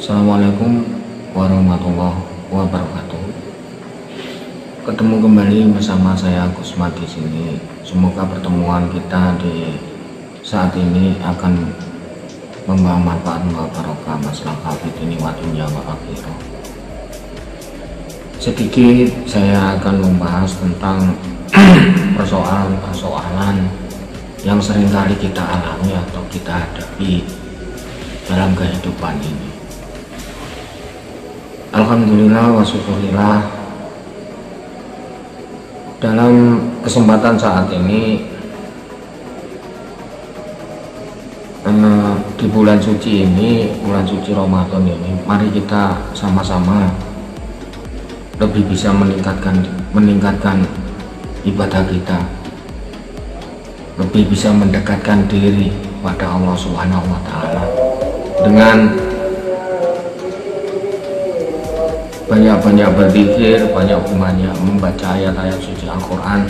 Assalamualaikum warahmatullahi wabarakatuh. Ketemu kembali bersama saya Gusma di sini. Semoga pertemuan kita di saat ini akan membawa manfaat barokah masalah ini wa dunya wa akhirah. Sedikit saya akan membahas tentang persoalan-persoalan yang seringkali kita alami atau kita hadapi dalam kehidupan ini. Alhamdulillah wa syukurillah, dalam kesempatan saat ini di bulan suci ini, bulan suci Ramadan ini, mari kita sama-sama lebih bisa meningkatkan ibadah kita, lebih bisa mendekatkan diri pada Allah Subhanahu wa Ta'ala dengan banyak-banyak berzikir, banyak membaca ayat-ayat suci Al-Quran,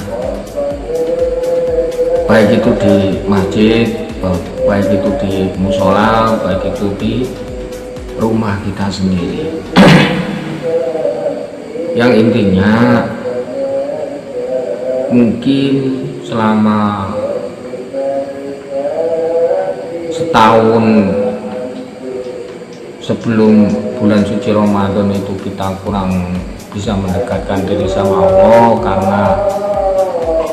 baik itu di masjid, baik itu di musola, baik itu di rumah kita sendiri. Yang intinya mungkin selama setahun sebelum bulan suci Ramadan itu kita kurang bisa mendekatkan diri sama Allah karena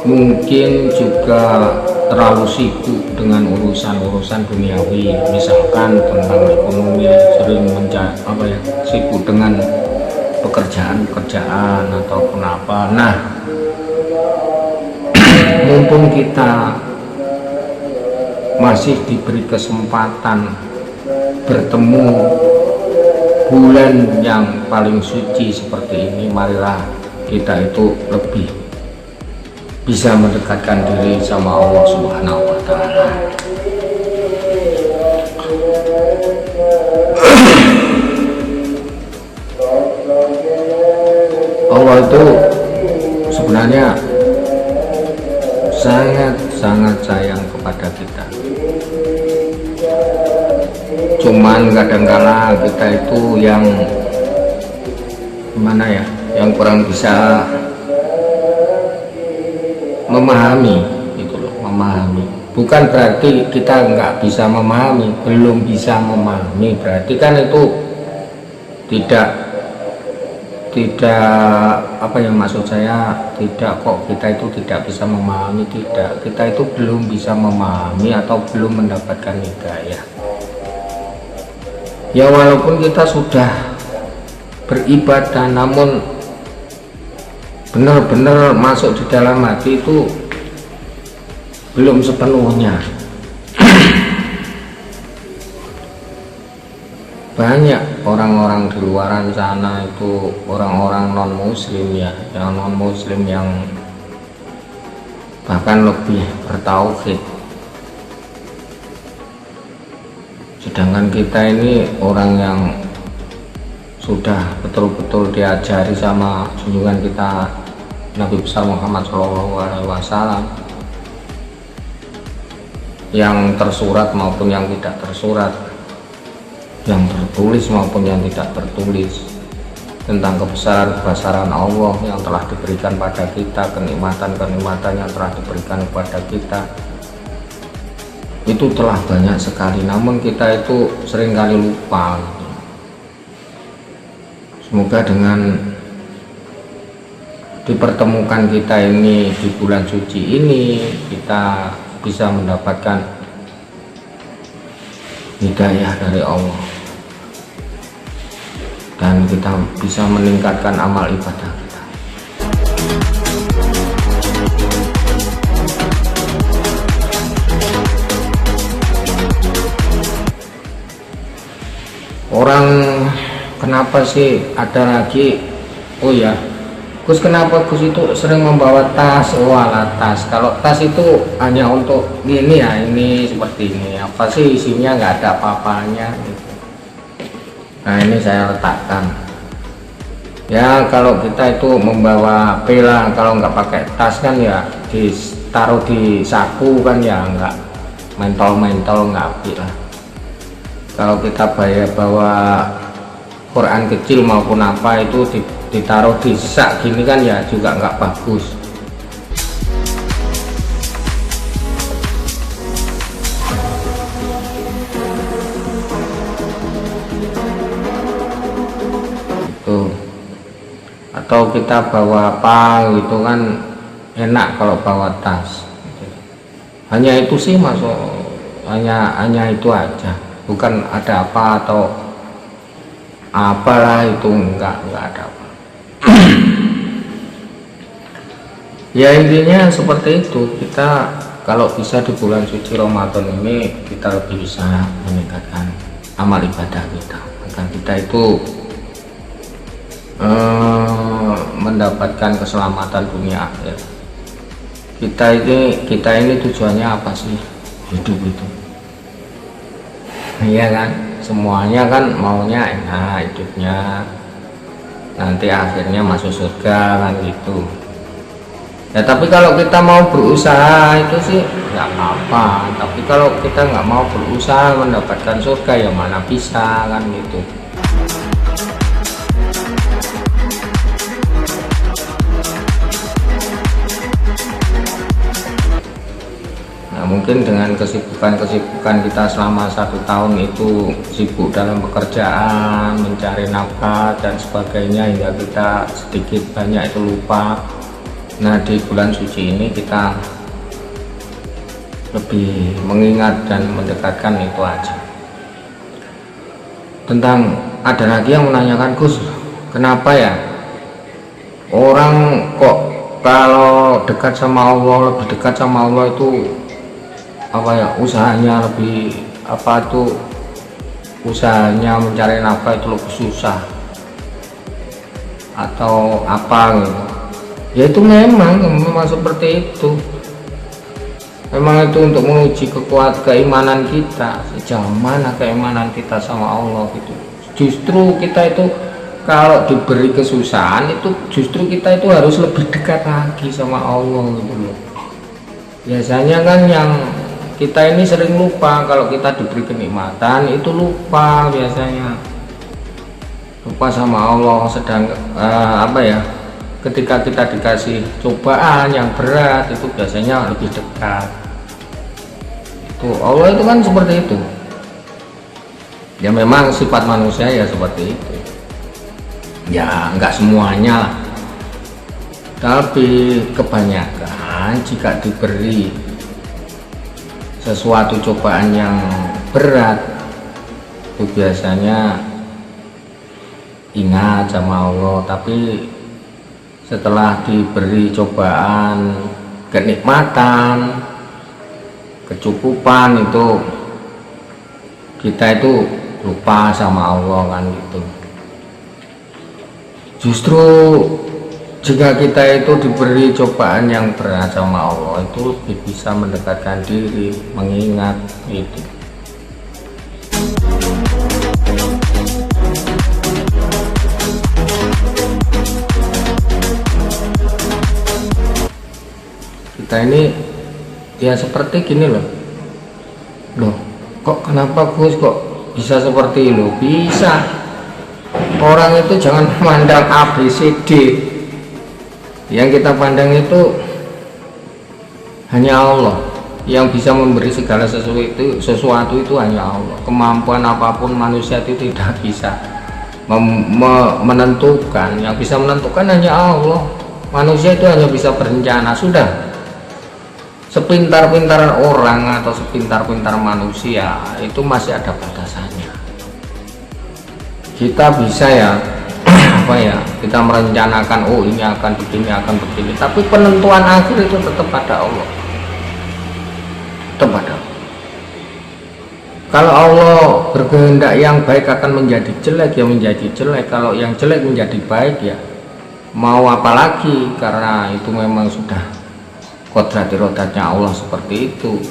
mungkin juga terlalu sibuk dengan urusan-urusan duniawi, misalkan tentang ekonomi, sering sibuk dengan pekerjaan atau kenapa. Nah, mumpung kita masih diberi kesempatan bertemu bulan yang paling suci seperti ini, marilah kita itu lebih bisa mendekatkan diri sama Allah Subhanahu wa Ta'ala. Allah itu sebenarnya sangat sayang kepada kita. Cuman kadangkala kita itu yang kurang bisa memahami gitu loh, memahami. Bukan berarti kita nggak bisa memahami, belum bisa memahami, berarti kan itu tidak maksud saya tidak kok kita itu tidak bisa memahami, tidak, kita itu belum bisa memahami atau belum mendapatkan hidayah. Ya walaupun kita sudah beribadah, namun benar-benar masuk di dalam hati itu belum sepenuhnya. Banyak orang-orang di luaran sana itu orang-orang non muslim yang bahkan lebih bertauhid, sedangkan kita ini orang yang sudah betul-betul diajari sama junjungan kita Nabi besar Muhammad SAW, yang tersurat maupun yang tidak tersurat, yang tertulis maupun yang tidak tertulis, tentang kebesaran Allah yang telah diberikan pada kita, kenikmatan yang telah diberikan kepada kita. Itu telah banyak sekali, namun kita itu seringkali lupa. Semoga dengan dipertemukan kita ini di bulan suci ini, kita bisa mendapatkan hidayah dari Allah dan kita bisa meningkatkan amal ibadah kita. Orang kenapa sih ada lagi, oh ya Gus, kenapa Gus itu sering membawa tas? Tas, kalau tas itu hanya untuk ini ya, ini seperti ini, apa sih isinya, nggak ada apa-apanya gitu. Nah ini saya letakkan ya, kalau kita itu membawa pela, kalau nggak pakai tas kan ya ditaruh di saku kan ya, nggak mentol nggak apik lah. Kalau kita bawa Quran kecil maupun apa itu ditaruh di sak gini kan ya juga nggak bagus. Tuh. Atau kita bawa apa gitu kan enak kalau bawa tas. Hanya itu sih masuk, hanya itu aja, bukan ada apa atau apalah, itu enggak ada apa. Ya intinya seperti itu, kita kalau bisa di bulan suci Ramadan ini kita lebih bisa meningkatkan amal ibadah kita agar kita itu mendapatkan keselamatan dunia akhir. Kita ini tujuannya apa sih hidup itu? Iya kan, semuanya kan maunya enak hidupnya, nanti akhirnya masuk surga kan gitu ya. Tapi kalau kita mau berusaha itu sih nggak apa-apa, tapi kalau kita nggak mau berusaha mendapatkan surga ya mana bisa kan gitu. Mungkin dengan kesibukan kita selama 1 tahun itu sibuk dalam pekerjaan, mencari nafkah dan sebagainya, hingga kita sedikit banyak itu lupa. Nah di bulan suci ini kita lebih mengingat dan mendekatkan itu aja. Tentang ada lagi yang menanyakan, Gus, kenapa ya orang kok kalau dekat sama Allah, lebih dekat sama Allah itu apa ya, usahanya lebih apa tuh, usahanya mencari nafkah itu lebih susah atau apa gitu ya. Itu memang seperti itu, memang itu untuk menguji keimanan kita, sejauh mana keimanan kita sama Allah gitu. Justru kita itu kalau diberi kesusahan itu justru kita itu harus lebih dekat lagi sama Allah gitu loh. Biasanya kan yang kita ini sering lupa, kalau kita diberi kenikmatan itu lupa, biasanya lupa sama Allah. Sedang apa ya, ketika kita dikasih cobaan yang berat itu biasanya lebih dekat. Itu Allah itu kan seperti itu ya, memang sifat manusia ya seperti itu ya, enggak semuanya lah, tapi kebanyakan jika diberi sesuatu cobaan yang berat itu biasanya ingat sama Allah. Tapi setelah diberi cobaan, kenikmatan, kecukupan, itu kita itu lupa sama Allah kan gitu. Justru jika kita itu diberi cobaan yang berat sama Allah, itu lebih bisa mendekatkan diri, mengingat itu. Kita ini ya seperti gini loh, kok kenapa Gus kok bisa seperti itu? Bisa, orang itu jangan memandang A, B, C, D. Yang kita pandang itu hanya Allah. Yang bisa memberi segala sesuatu itu hanya Allah. Kemampuan apapun manusia itu tidak bisa menentukan. Yang bisa menentukan hanya Allah. Manusia itu hanya bisa berencana. Sudah, sepintar-pintar orang atau sepintar-pintar manusia itu masih ada batasannya. Kita bisa ya apa ya, kita merencanakan, oh ini akan begini, tapi penentuan akhir itu tetap pada Allah, tetap ada. Kalau Allah berkehendak yang baik akan menjadi jelek, ya menjadi jelek. Kalau yang jelek menjadi baik, ya mau apa lagi, karena itu memang sudah kodrati rodatnya Allah seperti itu.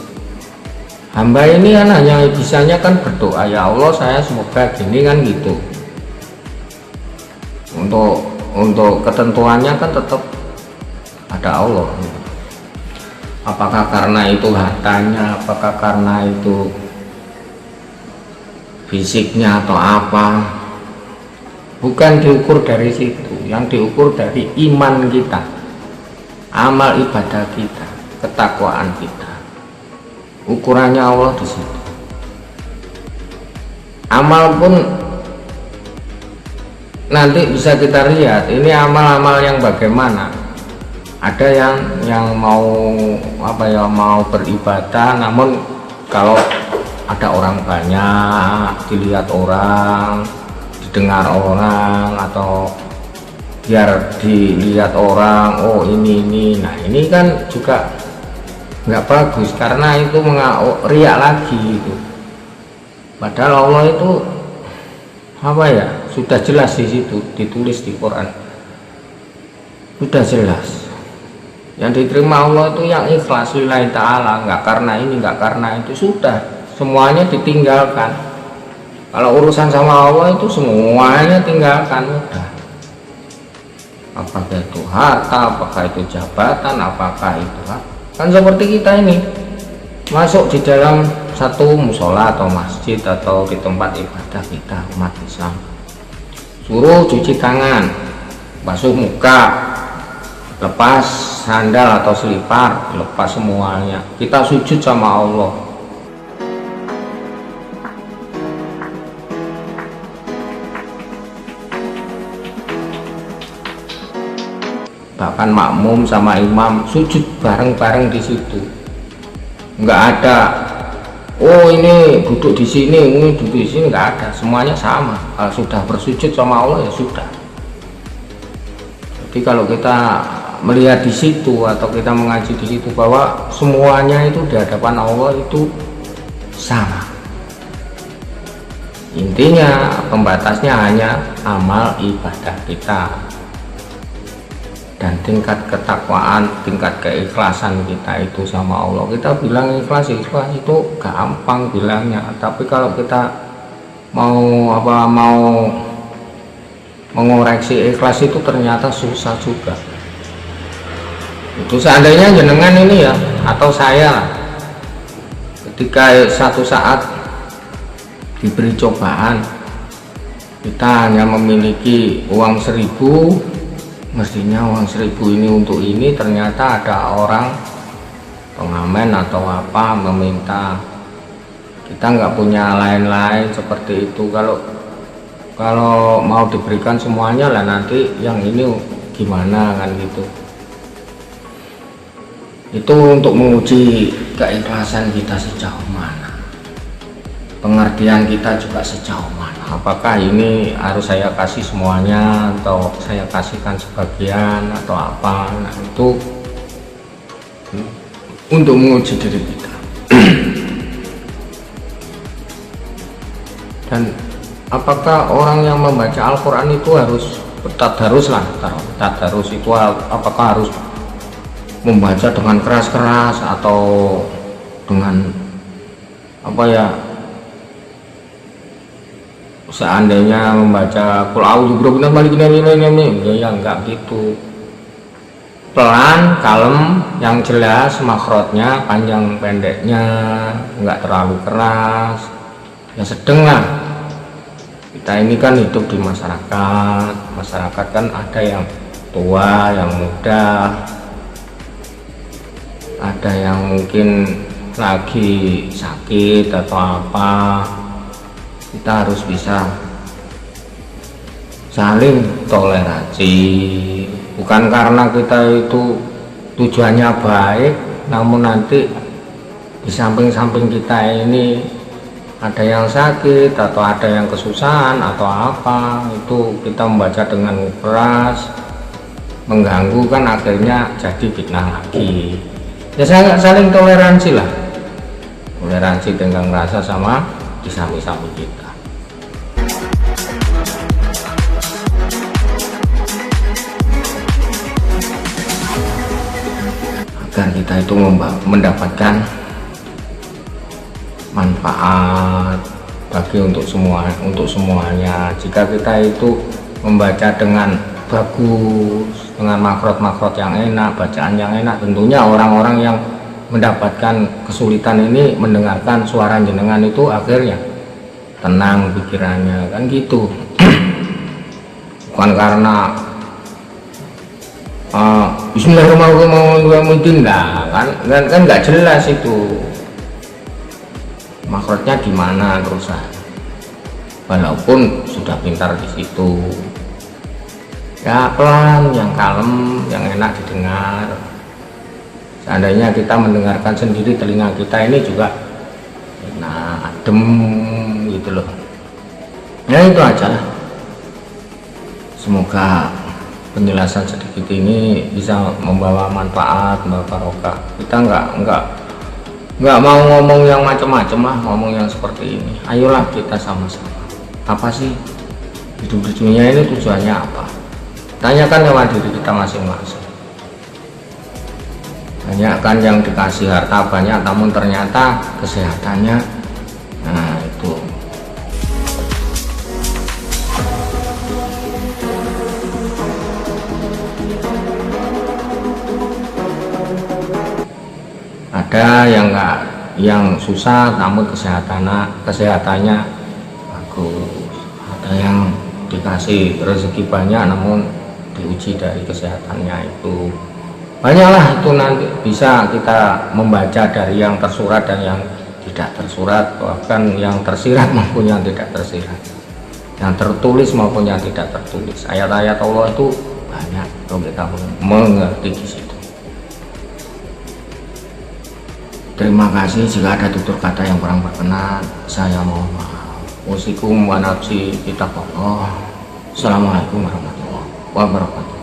Hamba ini kan hanya bisanya kan berdoa, ya Allah saya semoga gini kan gitu. Untuk ketentuannya kan tetap ada Allah. Apakah karena itu hartanya, apakah karena itu fisiknya atau apa, bukan diukur dari situ, yang diukur dari iman kita, amal ibadah kita, ketakwaan kita. Ukurannya Allah di situ. Amal pun nanti bisa kita lihat ini amal-amal yang bagaimana. Ada yang mau mau beribadah, namun kalau ada orang banyak, dilihat orang, didengar orang, atau biar dilihat orang, oh ini, nah ini kan juga nggak bagus, karena itu riak lagi itu. Padahal Allah itu sudah jelas di situ, ditulis di Quran, sudah jelas. Yang diterima Allah itu yang ikhlas lillahi ta'ala, nggak karena ini, nggak karena itu, sudah semuanya ditinggalkan. Kalau urusan sama Allah itu semuanya tinggalkan, udah. Apakah itu harta, apakah itu jabatan, apakah itu kan seperti kita ini masuk di dalam satu musola atau masjid atau di tempat ibadah kita umat Islam, suruh cuci tangan, basuh muka, lepas sandal atau selipar, lepas semuanya, kita sujud sama Allah. Bahkan makmum sama imam sujud bareng-bareng di situ. Nggak ada, oh ini duduk di sini, ini duduk di sini, nggak ada. Semuanya sama. Kalau sudah bersujud sama Allah ya sudah. Jadi kalau kita melihat di situ atau kita mengaji di situ bahwa semuanya itu di hadapan Allah itu sama. Intinya pembatasnya hanya amal ibadah kita dan tingkat ketakwaan, tingkat keikhlasan kita itu sama Allah. Kita bilang ikhlas itu gampang bilangnya, tapi kalau kita mau mengoreksi ikhlas itu ternyata susah juga. Itu seandainya jenengan ini ya, atau saya ketika satu saat diberi cobaan, kita hanya memiliki uang 1.000, mestinya uang 1.000 ini untuk ini, ternyata ada orang pengamen atau apa meminta, kita nggak punya lain-lain seperti itu. Kalau mau diberikan semuanya lah, nanti yang ini gimana kan gitu. Itu untuk menguji keikhlasan kita sejauh mana, pengertian kita juga sejauh mana. Apakah ini harus saya kasih semuanya atau saya kasihkan sebagian atau apa. Nah itu untuk menguji diri kita. Dan apakah orang yang membaca Al-Quran itu harus tadarus itu apakah harus membaca dengan keras-keras atau dengan seandainya membaca Qul a'udzu birabbil falaq ya enggak gitu, pelan, kalem, yang jelas makrotnya, panjang pendeknya, enggak terlalu keras, ya sedang lah. Kita ini kan hidup di masyarakat kan ada yang tua, yang muda, ada yang mungkin lagi sakit atau apa. Kita harus bisa saling toleransi, bukan karena kita itu tujuannya baik, namun nanti di samping-samping kita ini ada yang sakit atau ada yang kesusahan atau apa, itu kita membaca dengan keras, mengganggu, kan akhirnya jadi fitnah lagi. Ya saling toleransi lah, toleransi dengan rasa sama di samping-samping kita. Agar kita itu mendapatkan manfaat bagi untuk semuanya. Jika kita itu membaca dengan bagus, dengan makrot-makrot yang enak, bacaan yang enak, tentunya orang-orang yang mendapatkan kesulitan ini mendengarkan suara jenengan itu akhirnya tenang pikirannya, kan gitu. bukan karena Bismillahirrahmanirrahim lah kan nggak jelas itu makrotnya gimana terusan, walaupun sudah pintar di situ ya, pelan, yang kalem, yang enak didengar. Seandainya kita mendengarkan sendiri, telinga kita ini juga enak, adem gitu loh. Ya itu aja lah. Semoga penjelasan sedikit ini bisa membawa manfaat, membawa barokah. Kita nggak mau ngomong yang macam-macam lah, ngomong yang seperti ini. Ayolah kita sama-sama. Apa sih hidup di dunia ini, tujuannya apa? Tanyakan lewat diri kita masing-masing. Tanyakan yang dikasih harta banyak namun ternyata kesehatannya, nah itu. Ada yang susah namun kesehatannya bagus, ada yang dikasih rezeki banyak namun diuji dari kesehatannya itu. Banyaklah itu, nanti bisa kita membaca dari yang tersurat dan yang tidak tersurat, bahkan yang tersirat maupun yang tidak tersirat, yang tertulis maupun yang tidak tertulis. Ayat-ayat Allah itu banyak kalau kita mengerti di situ. Terima kasih. Jika ada tutur kata yang kurang berkenan, saya mohon maaf. Wasikum wa nafsi kitab Allah. Assalamualaikum warahmatullahi wabarakatuh.